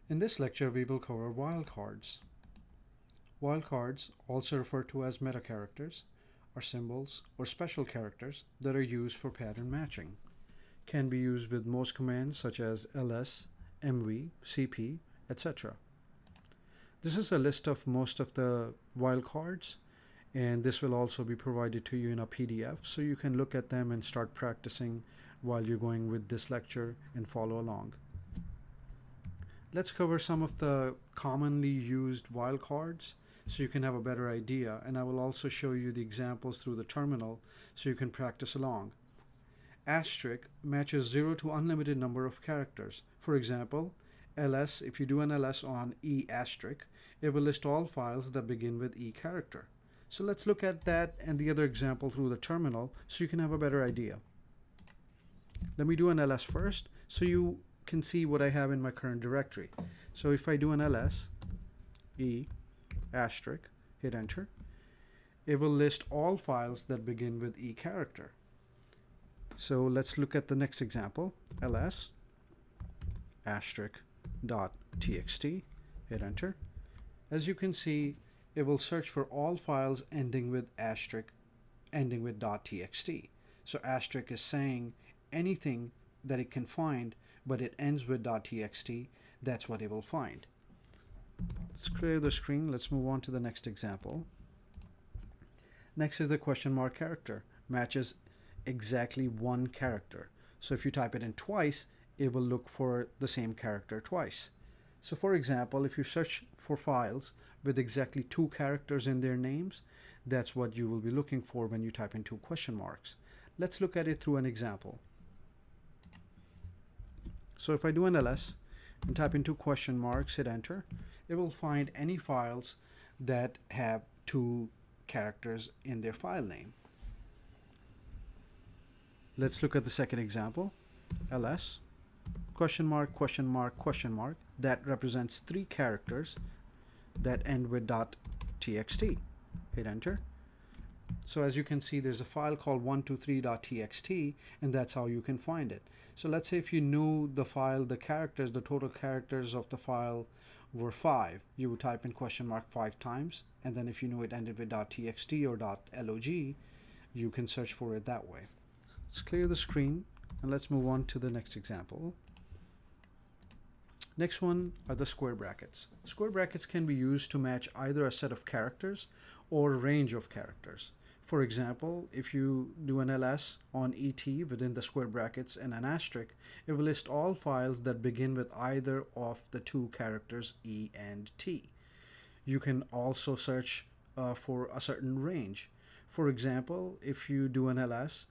In this lecture, we will cover wildcards. Wildcards, also referred to as meta characters, are symbols or special characters that are used for pattern matching. Can be used with most commands such as ls, mv, cp, etc. This is a list of most of the wildcards, and this will also be provided to you in a PDF, so you can look at them and start practicing while you're going with this lecture and follow along. Let's cover some of the commonly used wildcards so you can have a better idea, and I will also show you the examples through the terminal so you can practice along. Asterisk matches 0 to unlimited number of characters. For example, ls, if you do an ls on e asterisk, it will list all files that begin with e character. So let's look at that and the other example through the terminal so you can have a better idea. Let me do an ls first so you can see what I have in my current directory. So if I do an ls e asterisk, hit enter, it will list all files that begin with e character. So let's look at the next example, ls asterisk .txt, hit enter. As you can see, it will search for all files ending with asterisk, ending with .txt. So asterisk is saying anything that it can find, but it ends with .txt, that's what it will find. Let's clear the screen. Let's move on to the next example. Next is the question mark character. Matches exactly one character. So if you type it in twice, it will look for the same character twice. So for example, if you search for files with exactly 2 characters in their names, that's what you will be looking for when you type in 2 question marks. Let's look at it through an example. So if I do an ls and type in 2 question marks, hit enter, it will find any files that have 2 characters in their file name. Let's look at the second example, ls question mark question mark question mark, that represents 3 characters that end with .txt. Hit enter. So as you can see, there's a file called 123.txt, and that's how you can find it. So let's say if you knew the file, the characters, the total characters of the file were 5, you would type in question mark 5 times, and then if you knew it ended with .txt or .log, you can search for it that way. Let's clear the screen and let's move on to the next example. Next one are the square brackets. Square brackets can be used to match either a set of characters or a range of characters. For example, if you do an ls on et within the square brackets and an asterisk, it will list all files that begin with either of the 2 characters e and t. You can also search for a certain range. For example, if you do an ls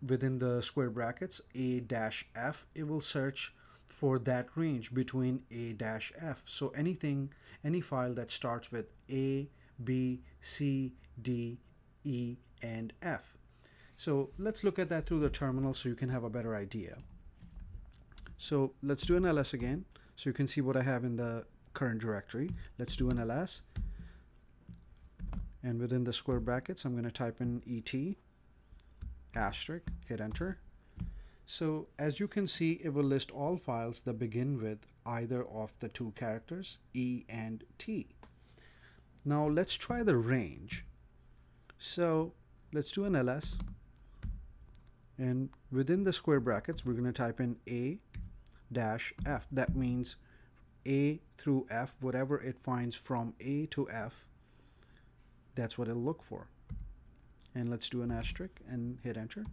within the square brackets a-f, it will search for that range between a-f. So any file that starts with a, b, c, d, e, and f. So let's look at that through the terminal so you can have a better idea. So let's do an ls again so you can see what I have in the current directory. Let's do an ls, and within the square brackets I'm going to type in et asterisk, hit enter. So as you can see, it will list all files that begin with either of the 2 characters e and t. Now let's try the range. So let's do an ls, and within the square brackets we're going to type in a-f. That means a through f, whatever it finds from a to f, that's what it'll look for. And let's do an asterisk and hit enter.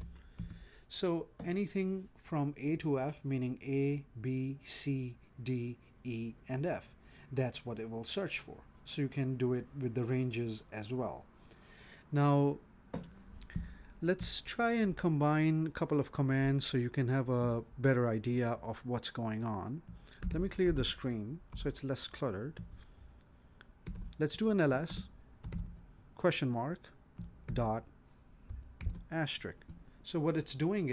So anything from a to f, meaning a, b, c, d, e, and f, that's what it will search for. So you can do it with the ranges as well. Now let's try and combine a couple of commands so you can have a better idea of what's going on. Let me clear the screen so it's less cluttered. Let's do an ls question mark dot asterisk. So what it's doing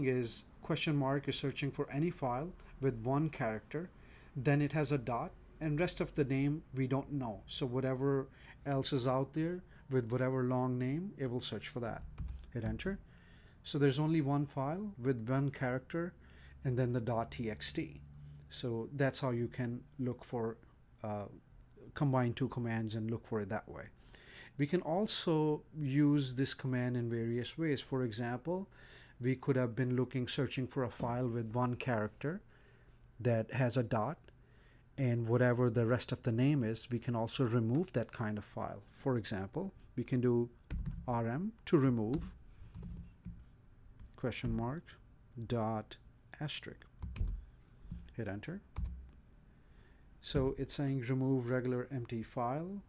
is question mark is searching for any file with 1 character, then it has a dot, and rest of the name we don't know. So whatever else is out there with whatever long name, it will search for that. Hit enter. So there's only 1 file with 1 character and then the .txt. So that's how you can look for combine two commands and look for it that way. We can also use this command in various ways. For example, we could have been searching for a file with one character that has a dot, and whatever the rest of the name is, we can also remove that kind of file. For example, we can do rm to remove question mark dot asterisk. Hit enter. So it's saying remove regular empty file,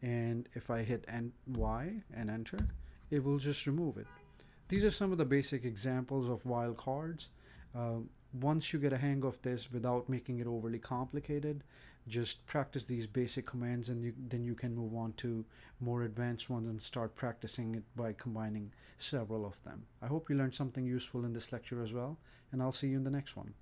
and if I hit Y and enter, it will just remove it. These are some of the basic examples of wildcards. Once you get a hang of this without making it overly complicated, just practice these basic commands, and then you can move on to more advanced ones and start practicing it by combining several of them. I hope you learned something useful in this lecture as well, and I'll see you in the next one.